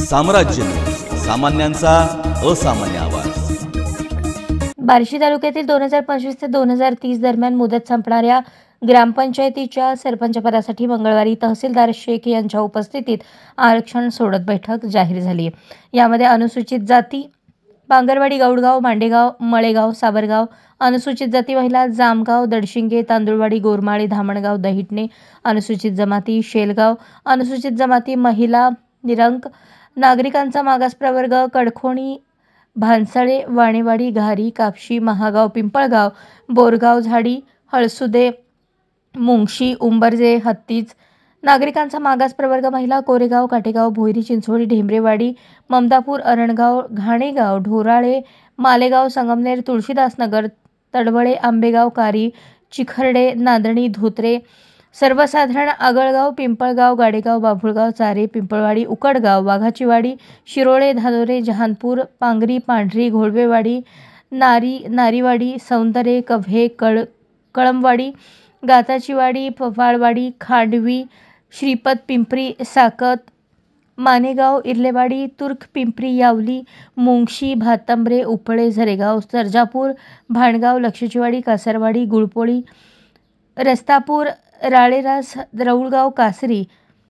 साम्राज्य न्यूज, सामान्यांचा असामान्य आवाज। बार्शी तालुक्यातील 2025 ते 2030 दरम्यान मुदत संपणाऱ्या ग्रामपंचायतीच्या सरपंचपदासाठी मंगळवारी तहसीलदार शेख यांच्या उपस्थितीत आरक्षण सोडत बैठक जाहीर झाली। यामध्ये अनुसूचित जाती बांगरवाडी, गौडगाव, मांडेगाव, मळेगाव, सावरगाव, अनुसूचित जाती महिला जामगाव, दडशिंगे, तांदुळवाडी, गोरमाळे, धामणगाव, दहिटणे, अनुसूचित जमाती शेलगाव, अनुसूचित जमाती महिला निरंक, नागरिकांचा मागास प्रवर्ग कडखोणी, भानसळे, वाणेवाडी, घारी, कापशी, महागाव, पिंपळगाव, बोरगाव, झाडी, हळसुदे, मुंगशी, उंबरजे, हत्तीज, नागरिकांचा मागास प्रवर्ग महिला कोरेगाव, काटेगाव, भोयरी, चिंचोळी, ढेंबरेवाडी, ममदापूर, अरणगाव, घाणेगाव, ढोराळे, मालेगाव, संगमनेर, तुळशीदासनगर, तडवळे, आंबेगाव, कारी, चिखर्डे, नांदणी, धोत्रे, सर्वसाधारण, आगळगाव, पिंपळगाव, गाडेगाव, बाभुळगाव, चारे, पिंपळवाडी, उकडगाव, वाघाचीवाडी, शिरोळे, धानोरे, जहानपूर, पांगरी, पांढरी, घोळवेवाडी, नारीवाडी, सौंदर्य, कव्हे, कळमवाडी, गाताचीवाडी, पवाळवाडी, खांडवी, श्रीपत, पिंपरी, साकत, मानेगाव, इर्लेवाडी, तुर्क पिंपरी, यावली, मुंगशी, भातंब्रे, उपळे, झरेगाव, सर्जापूर, भाणगाव, लक्षचीवाडी, कासारवाडी, गुळपोळी, रस्तापूर, राळेरास, रौळगाव, कासरी,